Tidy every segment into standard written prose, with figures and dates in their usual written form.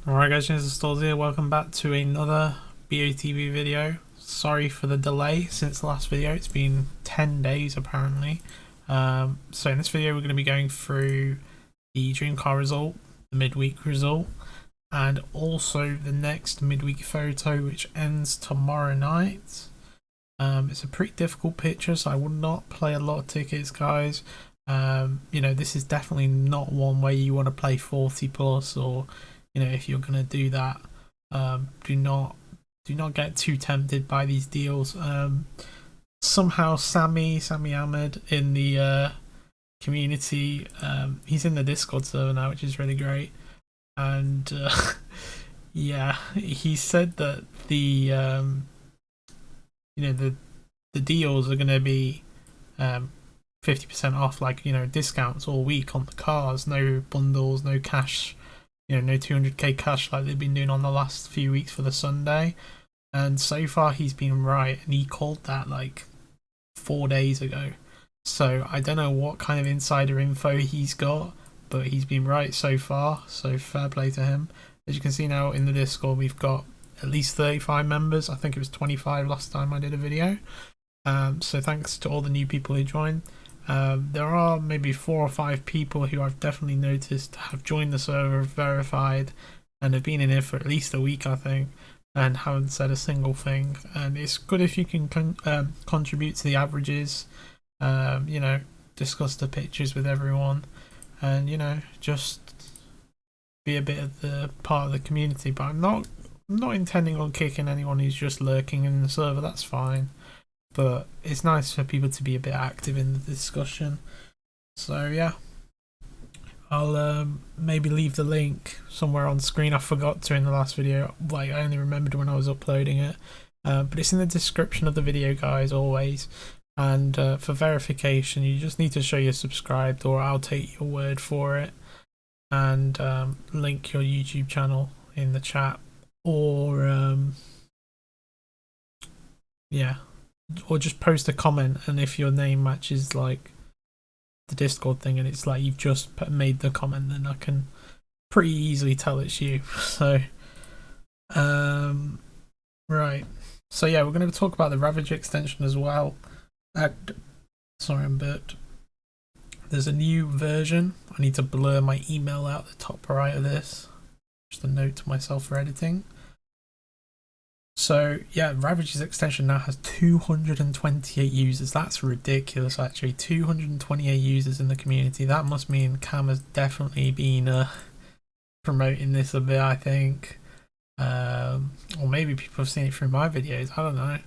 Alright guys, this is Stallzy here. Welcome back to another BOTB video. Sorry for the delay since the last video. It's been 10 days apparently. So in this video we're going to be going through the Dream Car result, the midweek result, and also the next midweek photo which ends tomorrow night. It's a pretty difficult picture, so I would not play a lot of tickets, guys. You know, this is definitely not one where you want to play 40 plus, or you know, if you're gonna do that, do not get too tempted by these deals. Somehow Sammy Ahmed in the community, he's in the Discord server now, which is really great, and yeah, he said that the the deals are gonna be 50% off, like, you know, discounts all week on the cars, no bundles, no cash, you know, no 200k cash like they've been doing on the last few weeks for the Sunday. And so far he's been right, and he called that like 4 days ago. So I don't know what kind of insider info he's got, but he's been right so far, so fair play to him. As you can see now in the Discord, we've got at least 35 members. I think it was 25 last time I did a video. So thanks to all the new people who joined. There are maybe 4 or 5 people who I've definitely noticed have joined the server, verified, and have been in here for at least a week, I think, and haven't said a single thing. And it's good if you can contribute to the averages, you know, discuss the pictures with everyone, and, you know, just be a bit of the part of the community. But I'm not intending on kicking anyone who's just lurking in the server. That's fine. But it's nice for people to be a bit active in the discussion. So yeah, I'll maybe leave the link somewhere on screen. I forgot to in the last video, like I only remembered when I was uploading it, but it's in the description of the video, guys, always. And for verification you just need to show you're subscribed, or I'll take your word for it, and link your YouTube channel in the chat, or yeah, or just post a comment, and if your name matches like the Discord thing and it's like you've just made the comment, then I can pretty easily tell it's you. So right, so yeah, we're going to talk about the Ravage extension as well. Sorry, I'm burped. There's a new version. I need to blur my email out the top right of this, just a note to myself for editing. So yeah, Ravage's extension now has 228 users. That's ridiculous, actually. 228 users in the community. That must mean Cam has definitely been promoting this a bit, I think. Or maybe people have seen it through my videos. I don't know.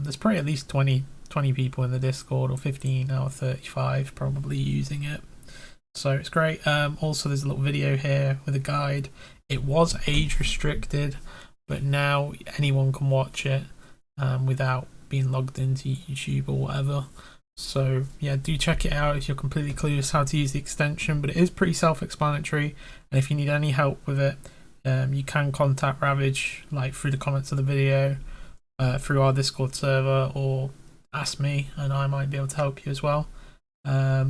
There's probably at least 20 people in the Discord, or 15 or 35 probably using it. So it's great. Also, there's a little video here with a guide. It was age restricted, but now anyone can watch it without being logged into YouTube or whatever. So yeah, do check it out if you're completely clueless how to use the extension, but it is pretty self-explanatory, and if you need any help with it, you can contact Ravage, like through the comments of the video, through our Discord server, or ask me and I might be able to help you as well. I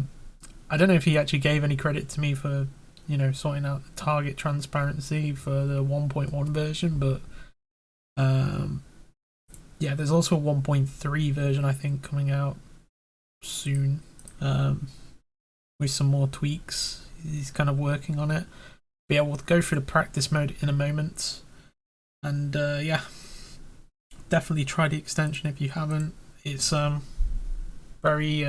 don't know if he actually gave any credit to me for, you know, sorting out the target transparency for the 1.1 version, but yeah, there's also a 1.3 version I think coming out soon, with some more tweaks. He's kind of working on it. But yeah, we'll go through the practice mode in a moment, and yeah, definitely try the extension if you haven't. It's very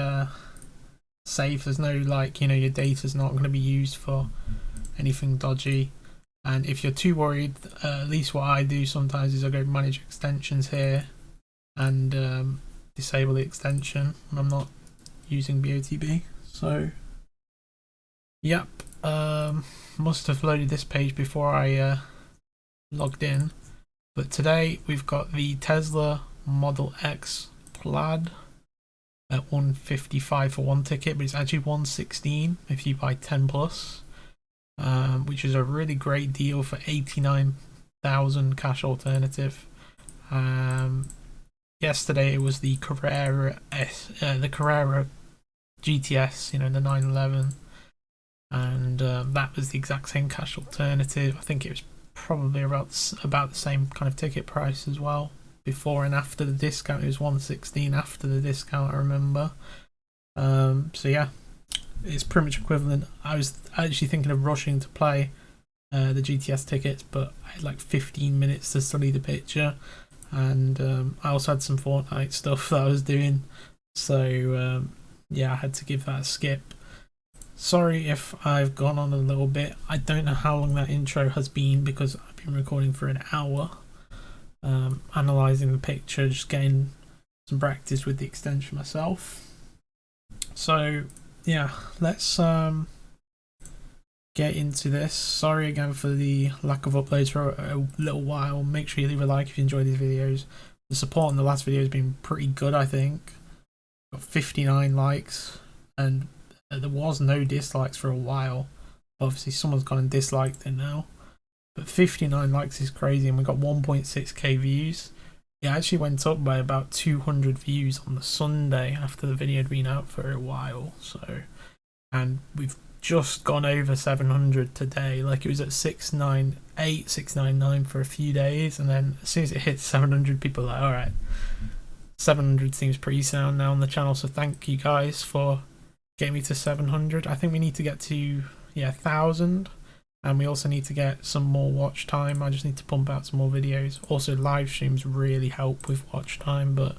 safe. There's no, like, you know, your data's not going to be used for anything dodgy. And if you're too worried, at least what I do sometimes is I go manage extensions here and disable the extension when I'm not using BOTB. So yep, must have loaded this page before I logged in. But today we've got the Tesla Model X Plaid at 155 for one ticket, but it's actually 116 if you buy 10 plus. Which is a really great deal for 89,000 cash alternative. Yesterday it was the Carrera GTS, you know, the 911, and that was the exact same cash alternative. I think it was probably about the same kind of ticket price as well. Before and after the discount, it was 116 after the discount, I remember. So yeah, it's pretty much equivalent. I was actually thinking of rushing to play the GTS tickets, but I had like 15 minutes to study the picture, and I also had some Fortnite stuff that I was doing, so yeah, I had to give that a skip. Sorry if I've gone on a little bit. I don't know how long that intro has been because I've been recording for an hour, analysing the picture, just getting some practice with the extension myself. So yeah, let's get into this. Sorry again for the lack of uploads for a little while. Make sure you leave a like if you enjoy these videos. The support on the last video has been pretty good, I think. Got 59 likes, and there was no dislikes for a while. Obviously someone's gone and disliked it now, but 59 likes is crazy, and we got 1.6k views. It actually went up by about 200 views on the Sunday after the video had been out for a while. So, and we've just gone over 700 today. Like, it was at 698, 699 for a few days, and then as soon as it hits 700, people are like, all right, 700 seems pretty sound now on the channel. So thank you guys for getting me to 700. I think we need to get to 1,000. And we also need to get some more watch time. I just need to pump out some more videos. Also, live streams really help with watch time, but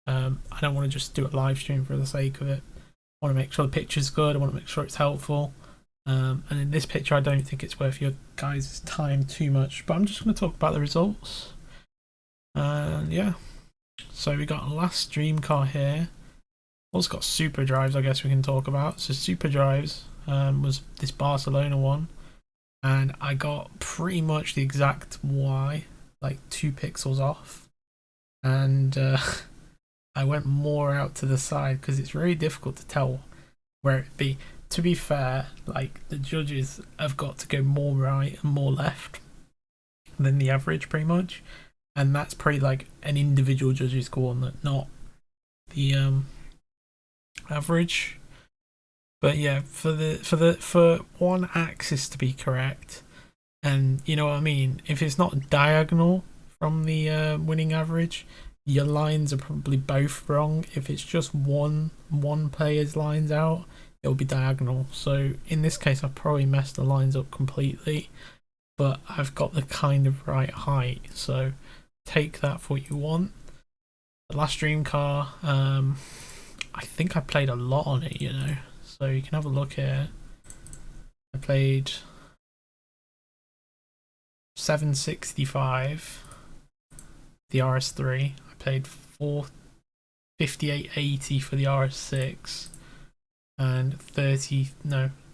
I don't want to just do a live stream for the sake of it. I want to make sure the picture's good. I want to make sure it's helpful. And in this picture, I don't think it's worth your guys' time too much. But I'm just going to talk about the results. And yeah, so we got last Dream Car here. Also got Super Drives, I guess we can talk about. So Super Drives was this Barcelona one. And I got pretty much the exact Y, like 2 pixels off. And I went more out to the side because it's very difficult to tell where it'd be. To be fair, like, the judges have got to go more right and more left than the average, pretty much. And that's pretty like an individual judge's call, not the average. But yeah, for one axis to be correct, and you know what I mean, if it's not diagonal from the winning average, your lines are probably both wrong. If it's just one player's lines out, it'll be diagonal. So in this case, I've probably messed the lines up completely, but I've got the kind of right height. So take that for what you want. The last Dream Car, I think I played a lot on it, you know. So you can have a look here. I played 765, the RS3. I played 5880 for the RS6, and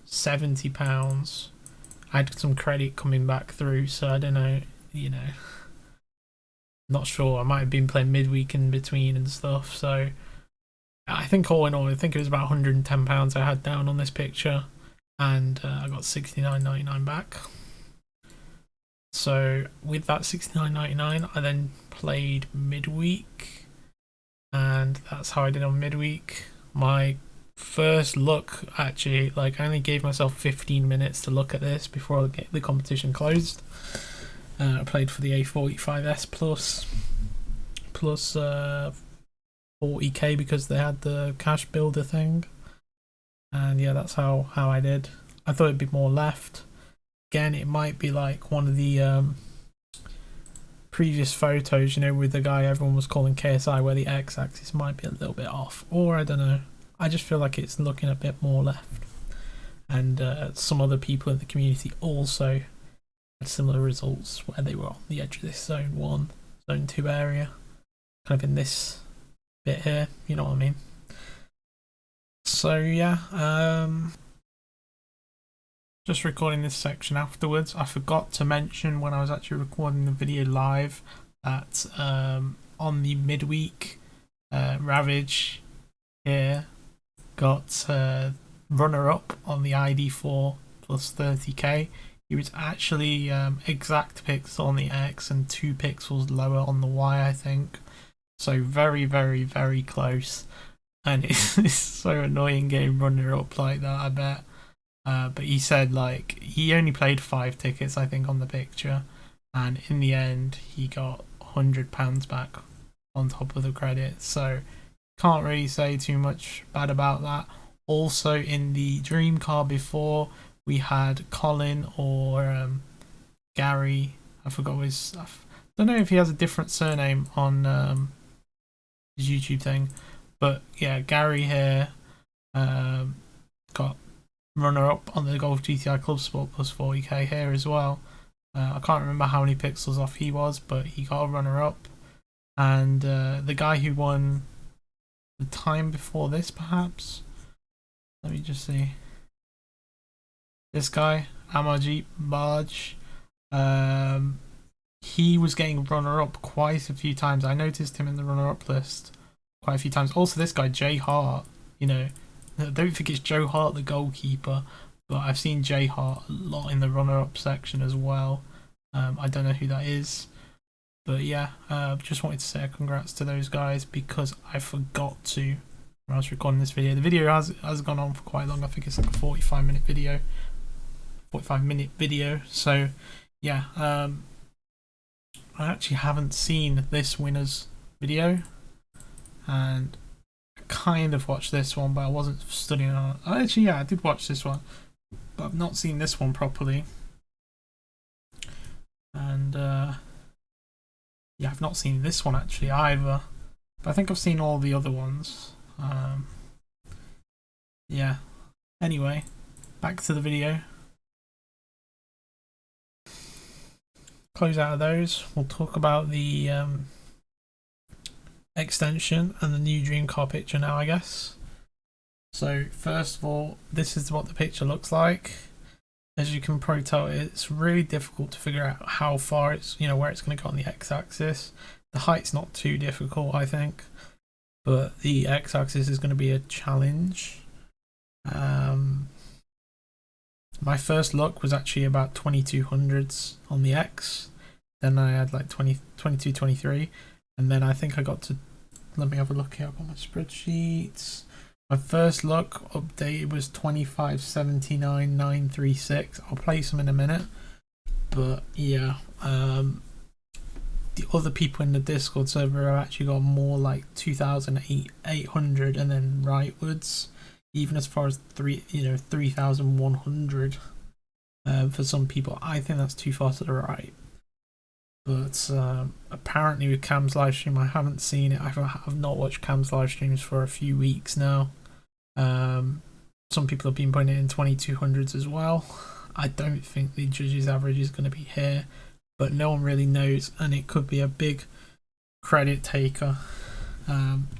70 pounds. I had some credit coming back through, so I don't know, you know. Not sure. I might have been playing midweek in between and stuff, so. I think all in all, I think it was about £110 I had down on this picture, and I got $69.99 back. So with that $69.99, I then played midweek, and that's how I did on midweek. My first look, actually, like, I only gave myself 15 minutes to look at this before the competition closed. I played for the A45S plus 40k because they had the cash builder thing, and yeah, that's how I did. I thought it'd be more left. Again, it might be like one of the previous photos, you know, with the guy everyone was calling KSI, where the x-axis might be a little bit off, or I don't know. I just feel like it's looking a bit more left, and some other people in the community also had similar results where they were on the edge of this zone 1, zone 2 area, kind of in this bit here, you know what I mean. So yeah, just recording this section afterwards. I forgot to mention when I was actually recording the video live that on the midweek, Ravage here got runner-up on the ID4 plus 30k. He was actually exact pixel on the X and 2 pixels lower on the Y, I think. So very, very, very close, and it's so annoying getting runner up like that, I bet. But he said like he only played 5 tickets, I think, on the picture, and in the end he got £100 back on top of the credit. So can't really say too much bad about that. Also in the Dream Car before, we had Colin or Gary. I forgot his stuff. Don't know if he has a different surname on his YouTube thing, but yeah, Gary here got runner-up on the Golf GTI Club Sport plus 40k here as well. I can't remember how many pixels off he was, but he got a runner-up. And the guy who won the time before this, perhaps, let me just see, this guy Amarjeet Baj, he was getting runner-up quite a few times. I noticed him in the runner-up list quite a few times. Also this guy Jay Hart, you know, I don't think it's Joe Hart the goalkeeper, but I've seen Jay Hart a lot in the runner-up section as well. I don't know who that is, but yeah, just wanted to say a congrats to those guys because I forgot to when I was recording this video. The video has gone on for quite long. I think it's like a 45-minute video. So yeah, I actually haven't seen this winner's video, and I kind of watched this one, but I wasn't studying on it. Actually, yeah, I did watch this one, but I've not seen this one properly. And yeah, I've not seen this one actually either, but I think I've seen all the other ones. Yeah, anyway, back to the video. Close out of those, we'll talk about the extension and the new Dream Car picture now, I guess. So first of all, this is what the picture looks like. As you can probably tell, it's really difficult to figure out how far it's, you know, where it's going to go on the x-axis. The height's not too difficult, I think, but the x-axis is going to be a challenge. My first look was actually about 2200s on the X, then I had like 22, 23, and then I think I got to, let me have a look here up on my spreadsheets. My first look update was 2579,936. I'll play some in a minute, but yeah, the other people in the Discord server have actually got more like 2,800 and then rightwards, even as far as 3,100 for some people. I think that's too far to the right. But apparently with Cam's live stream, I haven't seen it. I've not watched Cam's live streams for a few weeks now. Some people have been putting it in 2200s as well. I don't think the judges' average is going to be here, but no one really knows, and it could be a big credit taker.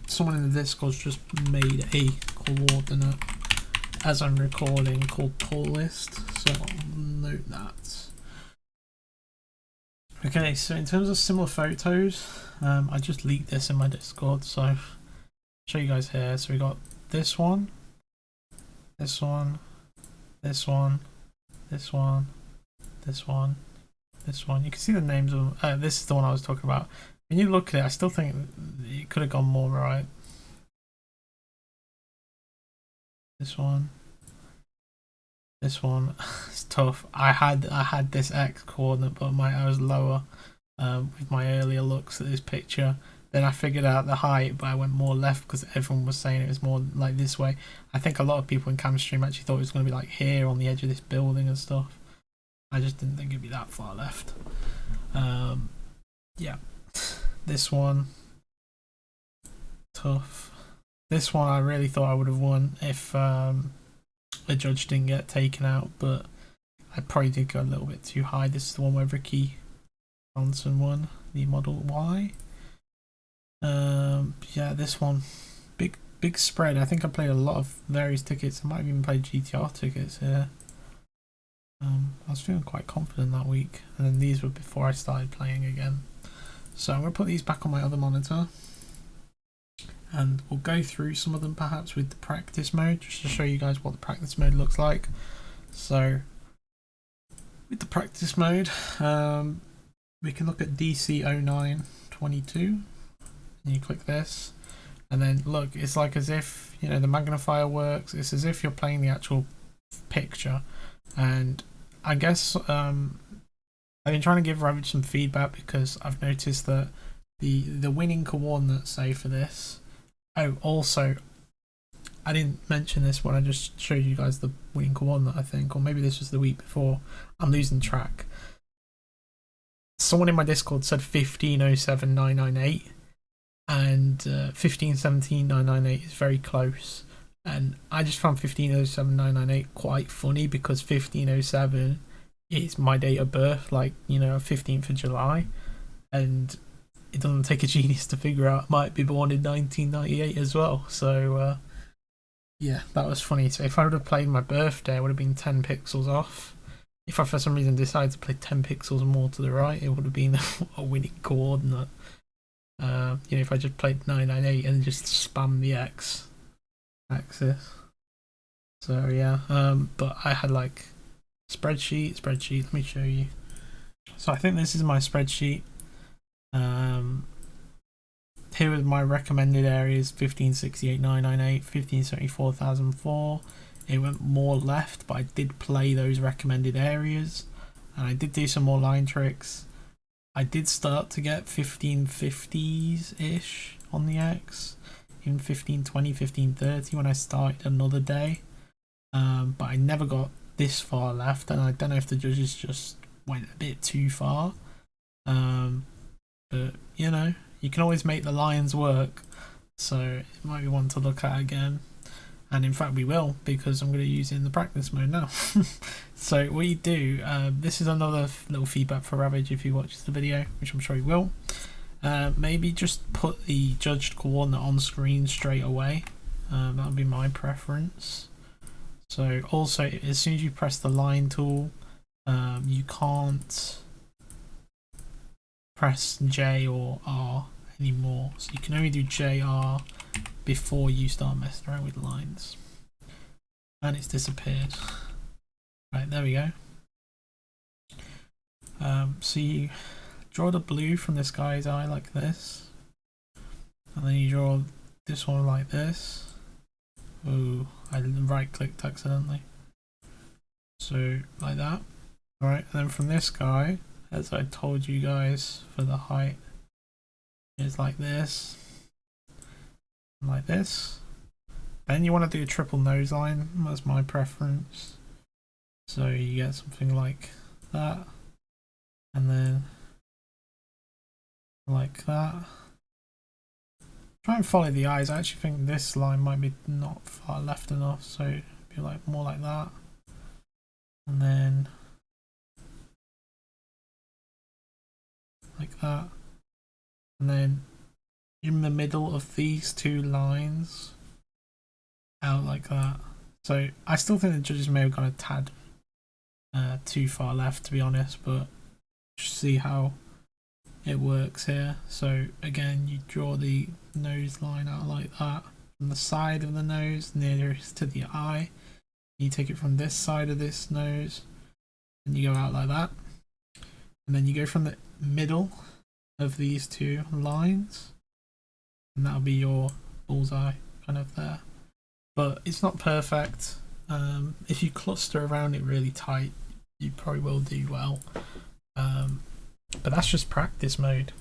Someone in the Discord's just made a coordinate as I'm recording called pull list, so I'll note that. Okay, so in terms of similar photos, I just leaked this in my Discord, so I'll show you guys here. So we got this one, this one, this one, this one, this one, this one. You can see the names of them. This is the one I was talking about. When you look at it, I still think it could have gone more right. This one, it's tough. I had this X coordinate, but I was lower with my earlier looks at this picture. Then I figured out the height, but I went more left because everyone was saying it was more like this way. I think a lot of people in Cam's stream actually thought it was going to be like here on the edge of this building and stuff. I just didn't think it'd be that far left. Yeah. This one, tough. This one I really thought I would have won if the judge didn't get taken out, but I probably did go a little bit too high. This is the one where Ricky Johnson won, the Model Y. Yeah, this one, big spread. I think I played a lot of various tickets. I might have even played GTR tickets here. I was feeling quite confident that week, and then these were before I started playing again. So I'm going to put these back on my other monitor, and we'll go through some of them perhaps with the practice mode, just to show you guys what the practice mode looks like. So with the practice mode, we can look at DC0922, and you click this, and then look, it's like as if, you know, the magnifier works. It's as if you're playing the actual picture. And I guess I've been trying to give Ravage some feedback because I've noticed that the winning coordinates, say, for this. Oh, also, I didn't mention this when I just showed you guys the winning coordinate, I think, or maybe this was the week before. I'm losing track. Someone in my Discord said 1507,998, and 1517,998 is very close. And I just found 1507,998 quite funny because 1507 is my date of birth, like, you know, 15th of July, and it doesn't take a genius to figure out I might be born in 1998 as well. So yeah, that was funny. So if I would have played my birthday, I would have been 10 pixels off. If I for some reason decided to play 10 pixels more to the right, it would have been a winning coordinate. You know, if I just played 998 and just spam the X axis. So yeah, but I had like spreadsheet. Let me show you. So I think this is my spreadsheet. Here are my recommended areas: 1568,998, 1574,004. It went more left, but I did play those recommended areas, and I did do some more line tricks. I did start to get 1550s ish on the X, in 1520, 1530 when I started another day, but I never got this far left, and I don't know if the judges just went a bit too far. But you know, you can always make the lines work, so it might be one to look at again. And in fact we will, because I'm going to use it in the practice mode now. So what you do, this is another little feedback for Ravage if he watches the video, which I'm sure he will. Maybe just put the judged coordinate on screen straight away. That would be my preference. So also, as soon as you press the line tool, you can't press J or R anymore. So you can only do J, R before you start messing around with lines. And it's disappeared. Right, there we go. So you draw the blue from this guy's eye like this, and then you draw this one like this. Oh, I right clicked accidentally. So like that. Alright, and then from this guy, as I told you guys for the height, is like this, and like this. Then you want to do a triple nose line, that's my preference. So you get something like that, and then like that. Try and follow the eyes. I actually think this line might be not far left enough, so it'd be like more like that, and then like that, and then in the middle of these two lines out like that. So I still think the judges may have gone a tad too far left, to be honest, but just see how it works here. So again, you draw the nose line out like that from the side of the nose nearest to the eye. You take it from this side of this nose and you go out like that, and then you go from the middle of these two lines, and that'll be your bullseye kind of there. But it's not perfect. If you cluster around it really tight, you probably will do well. But that's just practice mode,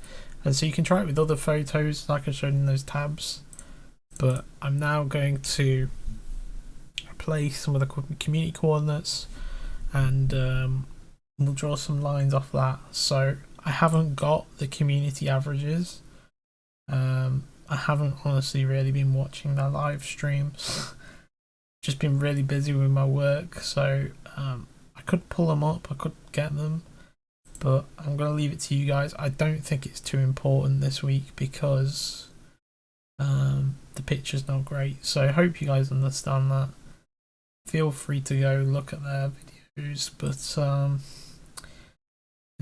and so you can try it with other photos like I showed in those tabs. But I'm now going to place some of the community coordinates, and we'll draw some lines off that. So I haven't got the community averages. I haven't honestly really been watching their live streams. Just been really busy with my work, so I could pull them up, I could get them, but I'm going to leave it to you guys. I don't think it's too important this week because the picture's not great, so I hope you guys understand that. Feel free to go look at their videos, but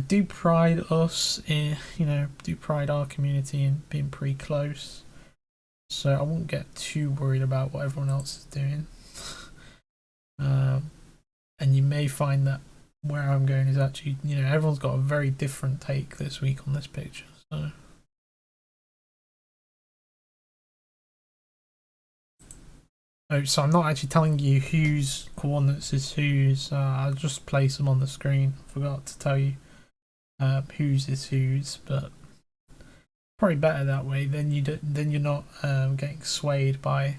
do pride us in, do pride our community in being pretty close, so I won't get too worried about what everyone else is doing. And you may find that where I'm going is actually, everyone's got a very different take this week on this picture, so Oh, so I'm not actually telling you whose coordinates is whose. I'll just place them on the screen. Forgot to tell you whose is whose, but probably better that way. Then you're not getting swayed by a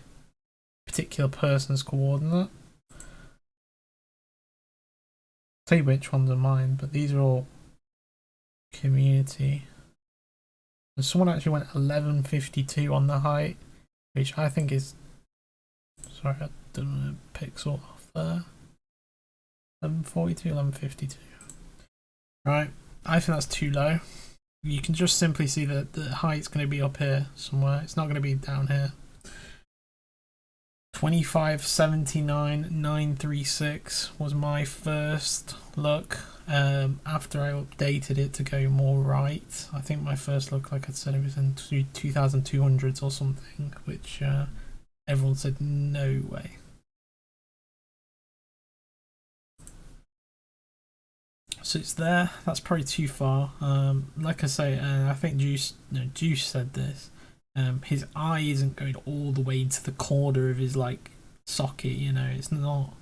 particular person's coordinate. I'll tell you which ones are mine, but these are all community. And someone actually went 1152 on the height, which I think is. Sorry, I didn't pixel off there. 1142, 1152. Right, I think that's too low. You can just simply see that the height's going to be up here somewhere. It's not going to be down here. 2579,936 was my first look. After I updated it to go more right, I think my first look, like I said, it was in 2200s or something, which everyone said no way. So it's there. That's probably too far. Like I say, I think Juice said this. His eye isn't going all the way into the corner of his like socket. You know, it's not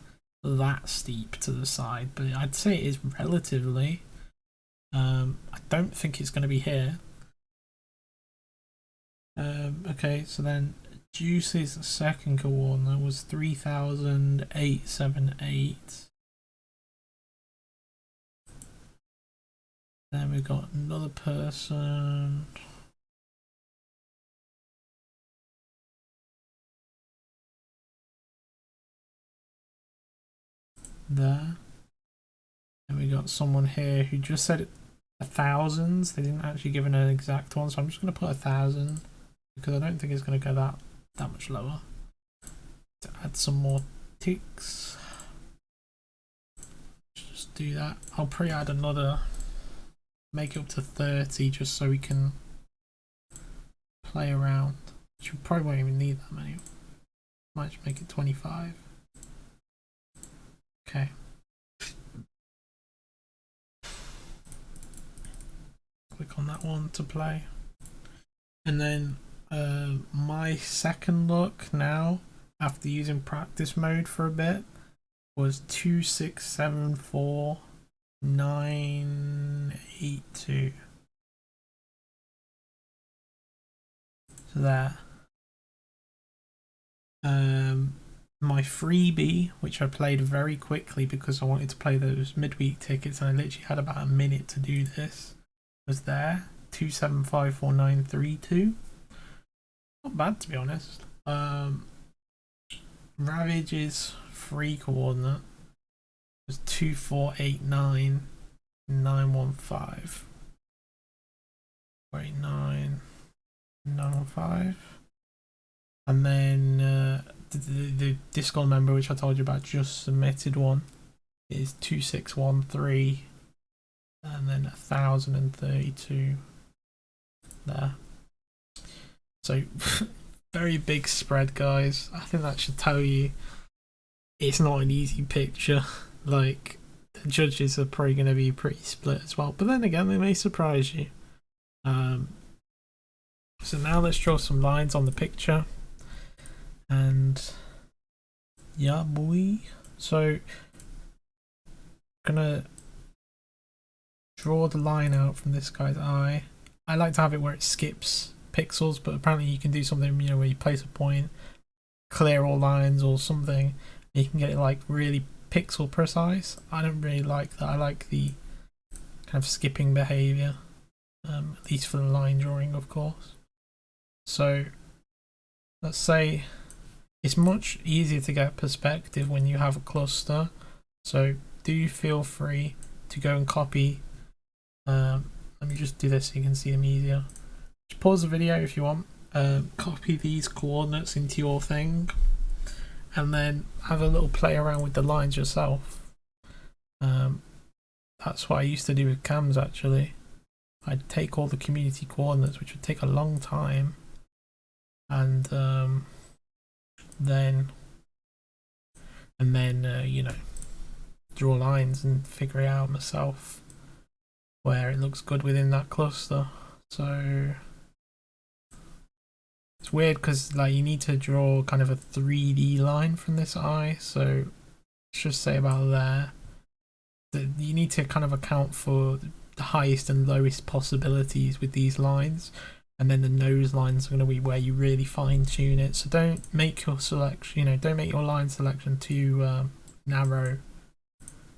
that steep to the side, but I'd say it is relatively. I don't think it's going to be here. Okay, so then Juice's second coordinate was 3,878. Then we've got another person. There. And we got someone here who just said 1,000s. They didn't actually give an exact one, so I'm just going to put 1,000 because I don't think it's going to go that much lower. To add some more ticks. Just do that. I'll probably add another. Make it up to 30 just so we can play around. Which we probably won't even need that many. Might just make it 25. Okay. Click on that one to play. And then my second look now, after using practice mode for a bit, was 2674,982. So there. My freebie, which I played very quickly because I wanted to play those midweek tickets and I literally had about a minute to do this, was there. 2754,932. Not bad, to be honest. Ravage's free coordinate was 2489,915. 489,915. And then the Discord member, which I told you about, just submitted one, is 2613, and then 1,032 there. So very big spread, guys. I think that should tell you it's not an easy picture. Like, the judges are probably going to be pretty split as well, but then again, they may surprise you. So now let's draw some lines on the picture. And yeah, boy. So gonna draw the line out from this guy's eye. I like to have it where it skips pixels, but apparently you can do something, you know, where you place a point, clear all lines or something, and you can get it like really pixel precise. I don't really like that. I like the kind of skipping behavior, at least for the line drawing, of course. So let's say it's much easier to get perspective when you have a cluster, so do feel free to go and copy. Let me just do this so you can see them easier. Just pause the video if you want, copy these coordinates into your thing, and then have a little play around with the lines yourself. That's what I used to do with cams actually. I'd take all the community coordinates, which would take a long time, and then you know, draw lines and figure it out myself where it looks good within that cluster. So It's weird because like you need to draw kind of a 3D line from this eye, so let's just say about there that you need to kind of account for the highest and lowest possibilities with these lines, and then the nose lines are going to be where you really fine tune it. So don't make your selection, don't make your line selection too narrow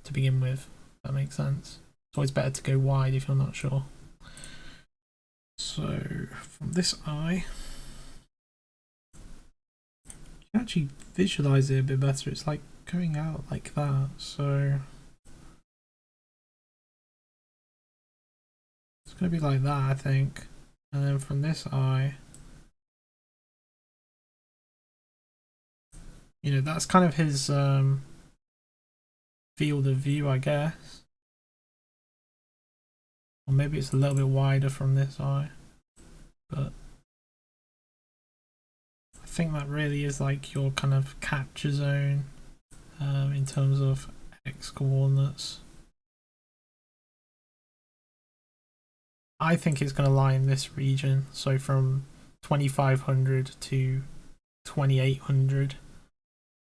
to begin with. If that makes sense. It's always better to go wide if you're not sure. So from this eye, you can actually visualize it a bit better. It's like going out like that. So it's going to be like that, I think. And then from this eye, that's kind of his field of view, I guess. Or maybe it's a little bit wider from this eye, but I think that really is like your kind of capture zone in terms of X coordinates. I think it's going to lie in this region, so from 2500 to 2800,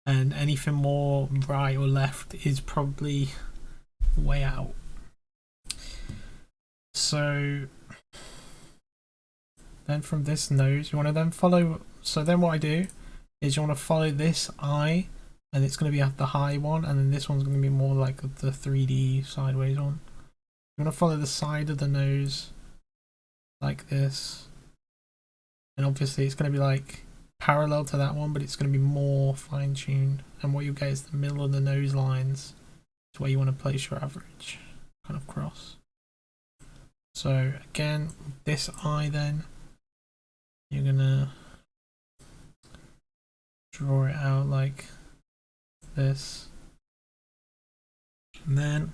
and anything more right or left is probably way out. So then from this nose, you want to then follow. So then what I do is you want to follow this eye, and it's going to be at the high one, and then this one's going to be more like the 3D sideways one. You want to follow the side of the nose like this, and obviously it's going to be like parallel to that one, but it's going to be more fine-tuned, and what you get is the middle of the nose lines is where you want to place your average kind of cross. So again, this eye, then you're gonna draw it out like this, and then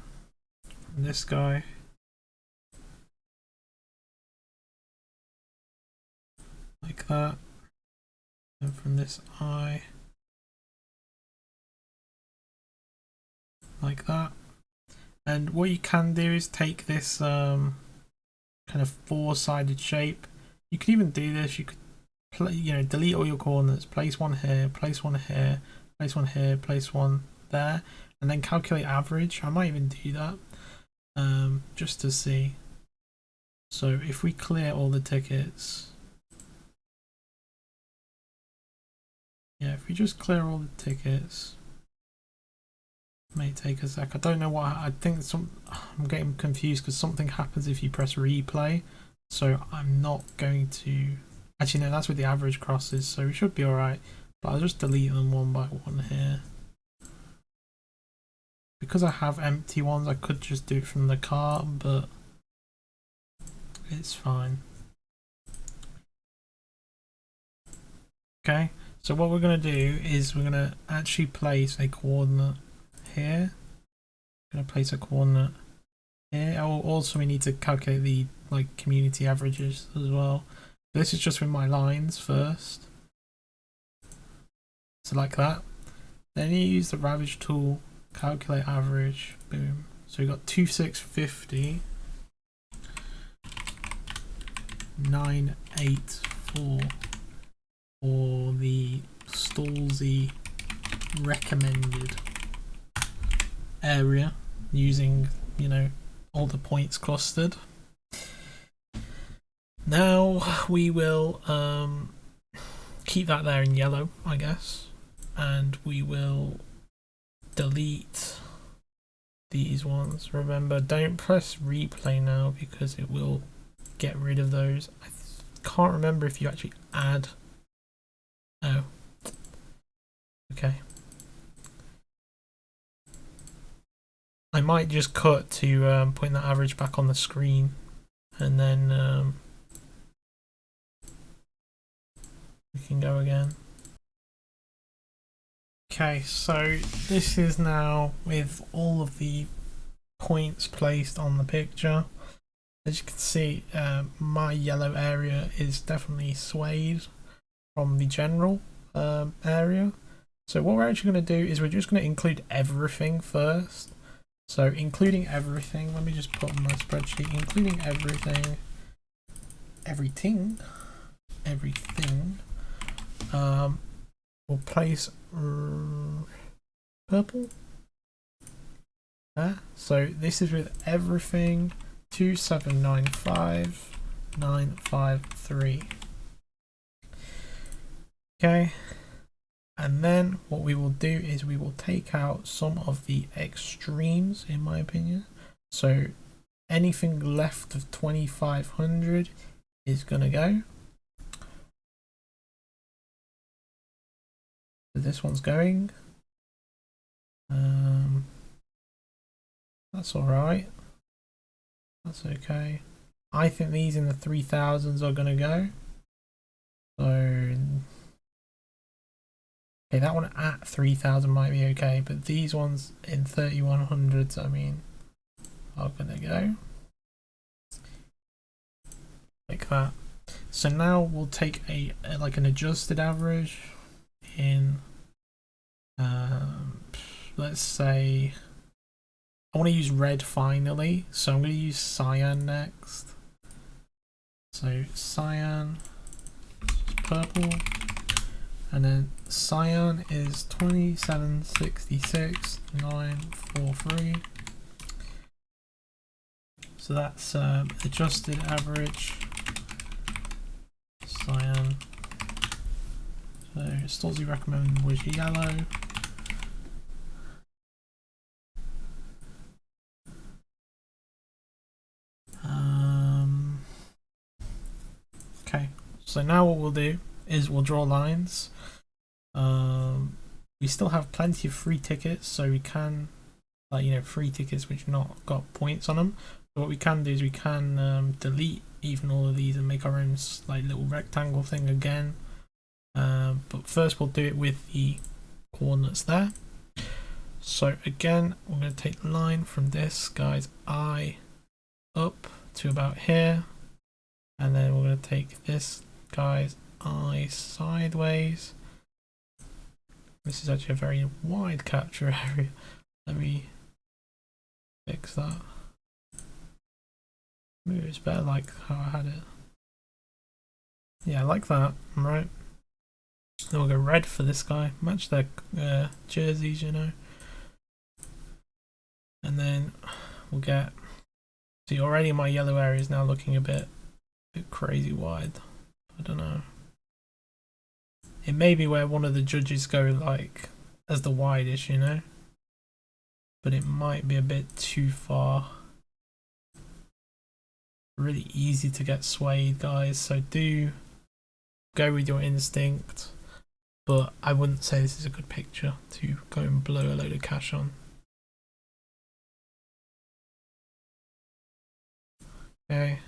from this guy, like that, and from this eye, like that. And what you can do is take this kind of four-sided shape. You could even do this. You could delete all your coordinates, place one here, place one here, place one here, place one there, and then calculate average. I might even do that just to see. So if we clear all the tickets, if we just clear all the tickets, it may take a sec. I don't know what, I think I'm getting confused because something happens if you press replay. So I'm not going to, actually no, that's with the average crosses, so we should be alright. But I'll just delete them one by one here. Because I have empty ones, I could just do it from the cart, but it's fine. Okay, so what we're going to do is we're going to actually place a coordinate here. I'm going to place a coordinate here. Also, we need to calculate the community averages as well. This is just with my lines first. So like that. Then you use the ravage tool, calculate average, boom. So we got 2650, 984 for the Stallzy recommended area using, all the points clustered. Now we will keep that there in yellow, I guess, and we will delete these ones. Remember, don't press replay now because it will get rid of those. I can't remember if you actually add. Oh, okay. I might just cut to putting that average back on the screen, and then we can go again. Okay, so this is now with all of the points placed on the picture. As you can see, my yellow area is definitely swayed from the general area. So what we're actually going to do is we're just going to include everything first. So including everything, let me just put on my spreadsheet, including everything, we'll place purple there. So this is with everything 2795953. Okay, and then what we will do is we will take out some of the extremes, in my opinion. So anything left of 2500 is gonna go. So this one's going. That's all right. That's okay. I think these in the 3000s are gonna go. So okay, that one at 3000 might be okay, but these ones in 3100s, I mean, are gonna go like that. So now we'll take a like an adjusted average in let's say I want to use red finally, so I'm going to use cyan next. So cyan, purple, and then cyan is 2766,943. So that's adjusted average cyan. So Stallzy recommend was yellow. Okay, so now what we'll do is we'll draw lines. We still have plenty of free tickets, so we can, like, you know, free tickets which not got points on them. So what we can do is we can delete even all of these and make our own like little rectangle thing again. But first we'll do it with the coordinates there. So again, we're going to take the line from this guy's eye up to about here, and then we're going to take this guy's eye sideways. This is actually a very wide capture area. Let me fix that. Maybe it's better like how I had it. Yeah, like that. Right. Then we'll go red for this guy. Match their jerseys, you know. And then we'll get. See, already my yellow area is now looking a bit crazy wide. I don't know. It may be where one of the judges go like as the widest, you know. But it might be a bit too far. Really easy to get swayed, guys. So do go with your instinct. But I wouldn't say this is a good picture to go and blow a load of cash on. Okay.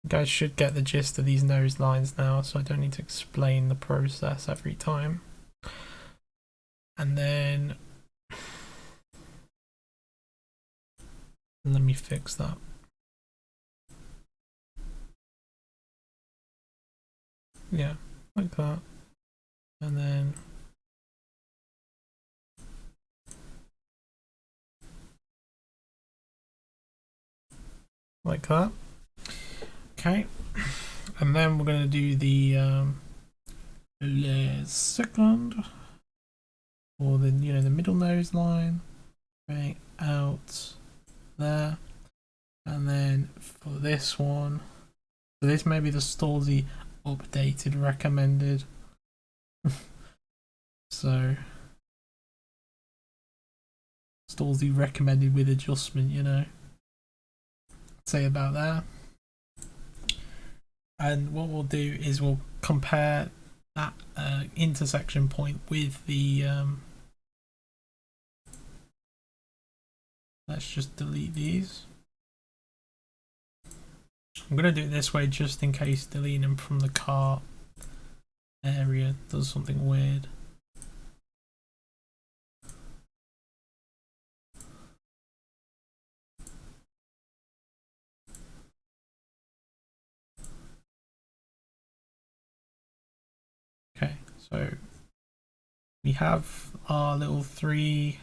You guys should get the gist of these nose lines now, so I don't need to explain the process every time. And then let me fix that. Yeah, like that. And then like that. Okay, and then we're going to do the second, or the, you know, the middle nose line right out there. And then for this one, so this may be the Stallzy updated recommended. So Stallzy recommended with adjustment, you know. Say about that. And what we'll do is we'll compare that intersection point with the let's just delete these. I'm going to do it this way just in case deleting them from the cart area does something weird. Okay, so we have our little 3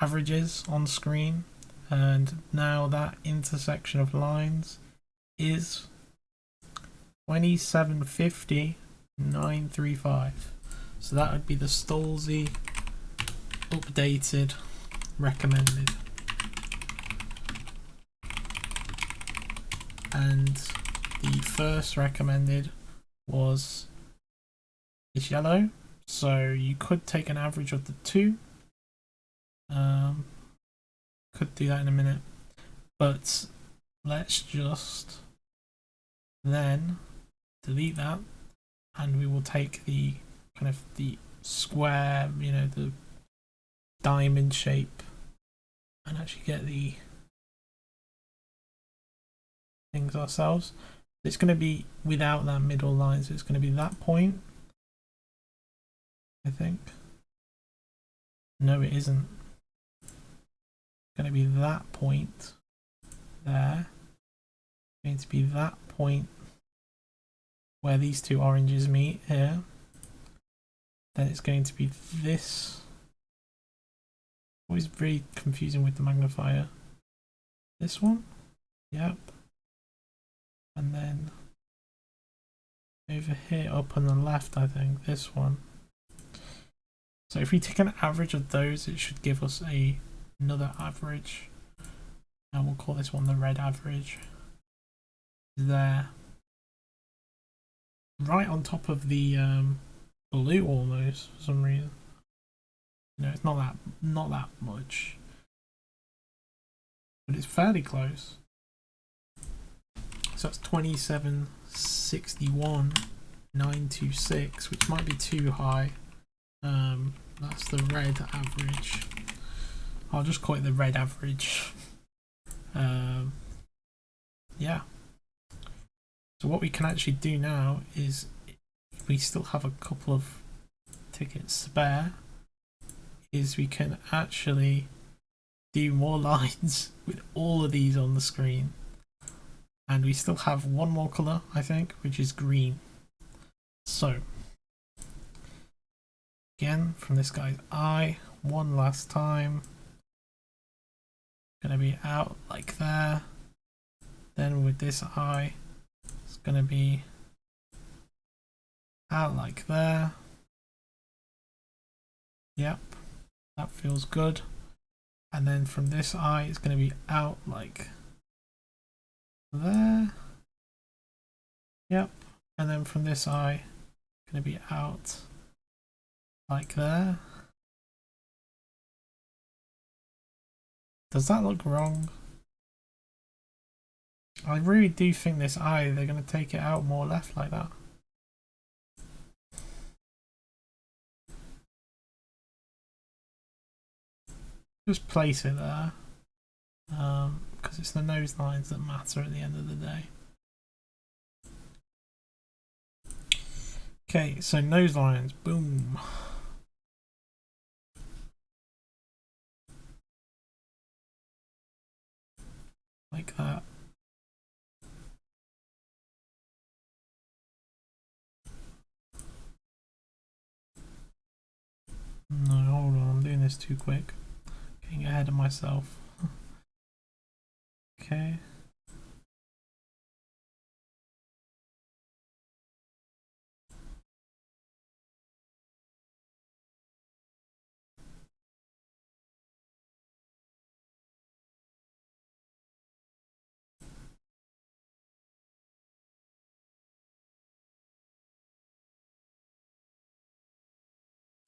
averages on screen, and now that intersection of lines is 2750 935. So that would be the Stallzy updated recommended. And the first recommended was this yellow, so you could take an average of the two. Could do that in a minute, but let's just then delete that, and we will take the kind of the square, you know, the diamond shape, and actually get the things ourselves. It's going to be without that middle line, so it's going to be that point, I think. No, it isn't. It's going to be that point there. It's going to be that point where these two oranges meet here. Then it's going to be this. Always very confusing with the magnifier. This one? Yep. And then over here up on the left, I think, this one. So if we take an average of those, it should give us another average. And we'll call this one the red average. There. Right on top of the blue almost, for some reason. No, it's not that much. But it's fairly close. So that's 2761 926, which might be too high. That's the red average. I'll just call it the red average. Yeah. So what we can actually do now is, if we still have a couple of tickets spare, is we can actually do more lines with all of these on the screen. And we still have one more colour, I think, which is green. So, again, from this guy's eye, one last time. Gonna be out like there. Then with this eye, it's gonna be out like there. Yep, that feels good. And then from this eye, it's gonna be out like there. Yep, and then from this eye, gonna be out like there. Does that look wrong? I really do think this eye, they're gonna take it out more left like that. Just place it there, because it's the nose lines that matter at the end of the day. Okay, so nose lines, boom. Like that. No, hold on, I'm doing this too quick. Getting ahead of myself. Okay.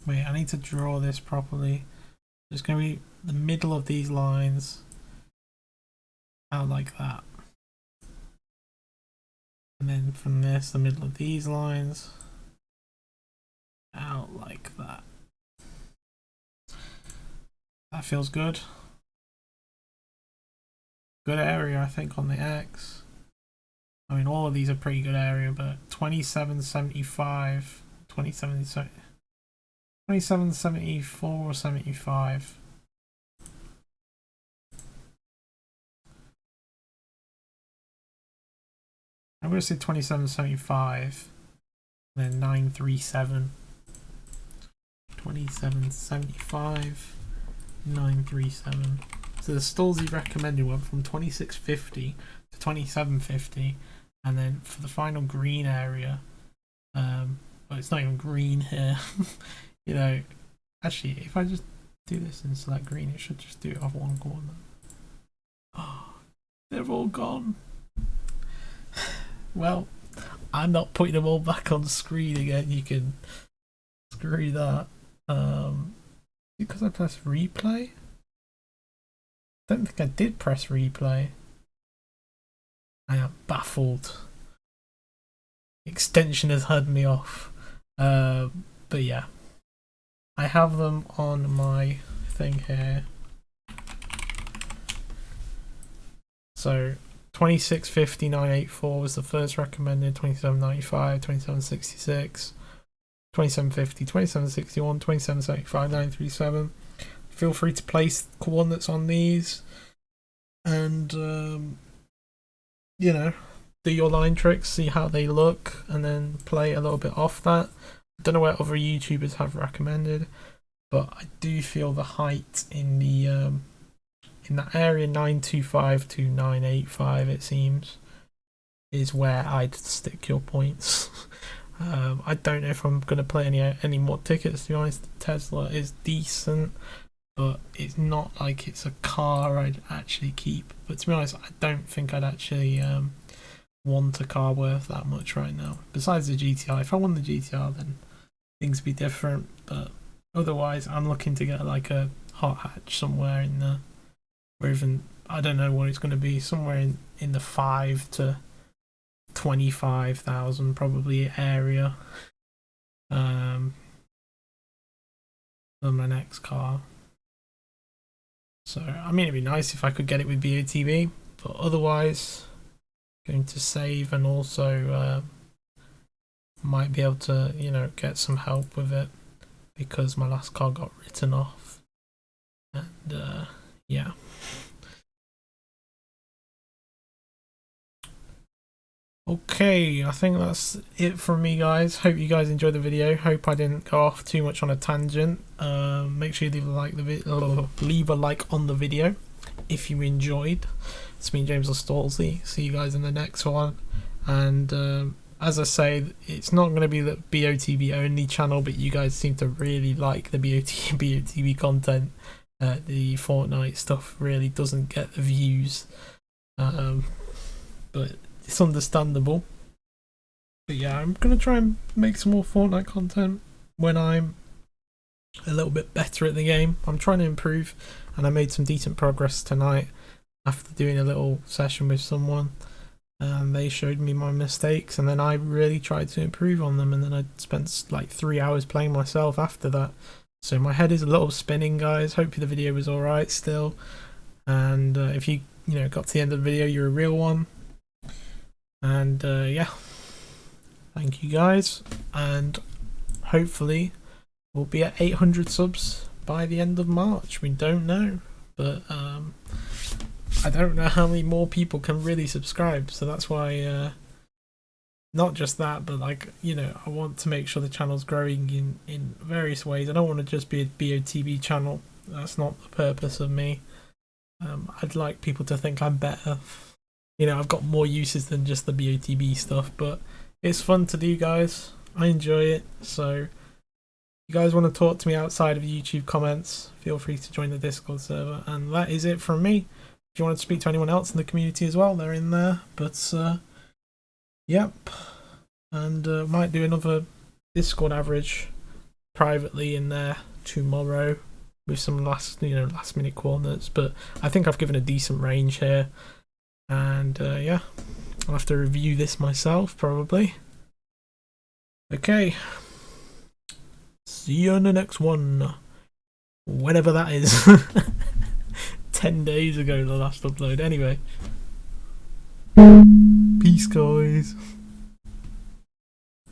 Wait, I need to draw this properly. It's going to be the middle of these lines out like that. And then from this, the middle of these lines out like that. That feels good. Good area, I think, on the X. I mean, all of these are pretty good area, but 2775, 2774 or 75. I'm going to say 2775, then 937. 2775, 937. So the Stallzy recommended went from 2650 to 2750, And then for the final green area, well, it's not even green here. You know, actually, if I just do this and select green, it should just do it off one corner. Oh, they're all gone. Well, I'm not putting them all back on screen again. You can screw that. Because I pressed replay? I don't think I did press replay. I am baffled. Extension has had me off. But yeah. I have them on my thing here. So 2650,984 was the first recommended, 2795, 2766, 2750, 2761, 2775, 937. Feel free to place coordinates on these and you know, do your line tricks, see how they look, and then play a little bit off that. I don't know what other YouTubers have recommended, but I do feel the height in the in that area 925 to 985, it seems, is where I'd stick your points. I don't know if I'm going to play any more tickets, to be honest. The Tesla is decent, but it's not like it's a car I'd actually keep. But to be honest, I don't think I'd actually want a car worth that much right now. Besides the GTR, if I won the GTR, then things would be different. But otherwise, I'm looking to get like a hot hatch somewhere in the, or even, I don't know what it's going to be, somewhere in the 5 to 25,000 probably area for my next car. So I mean, it'd be nice if I could get it with BOTB, but otherwise going to save, and also might be able to, you know, get some help with it because my last car got written off. And yeah. Okay, I think that's it from me, guys. Hope you guys enjoyed the video. Hope I didn't go off too much on a tangent. Make sure you leave a like on the video if you enjoyed. It's me, James or Stallzy. See you guys in the next one. And as I say, it's not going to be the BOTB only channel, but you guys seem to really like the BOTB content. The Fortnite stuff really doesn't get the views, but it's understandable. But yeah, I'm gonna try and make some more Fortnite content when I'm a little bit better at the game. I'm trying to improve, and I made some decent progress tonight after doing a little session with someone, and they showed me my mistakes, and then I really tried to improve on them, and then I spent like 3 hours playing myself after that. So my head is a little spinning, guys. Hope the video was alright still, and if you got to the end of the video, you're a real one. And yeah, thank you guys, and hopefully we'll be at 800 subs by the end of March. We don't know, but I don't know how many more people can really subscribe, so that's why not just that, but like, I want to make sure the channel's growing in various ways. I don't want to just be a BOTB channel. That's not the purpose of me. I'd like people to think I'm better. I've got more uses than just the BOTB stuff, but it's fun to do, guys. I enjoy it. So if you guys want to talk to me outside of YouTube comments, feel free to join the Discord server. And that is it from me. If you want to speak to anyone else in the community as well, they're in there. But yep, and might do another Discord average privately in there tomorrow with some last minute coordinates. But I think I've given a decent range here. And yeah, I'll have to review this myself probably. Okay, see you in the next one, whenever that is. 10 days ago the last upload. Anyway, peace, guys.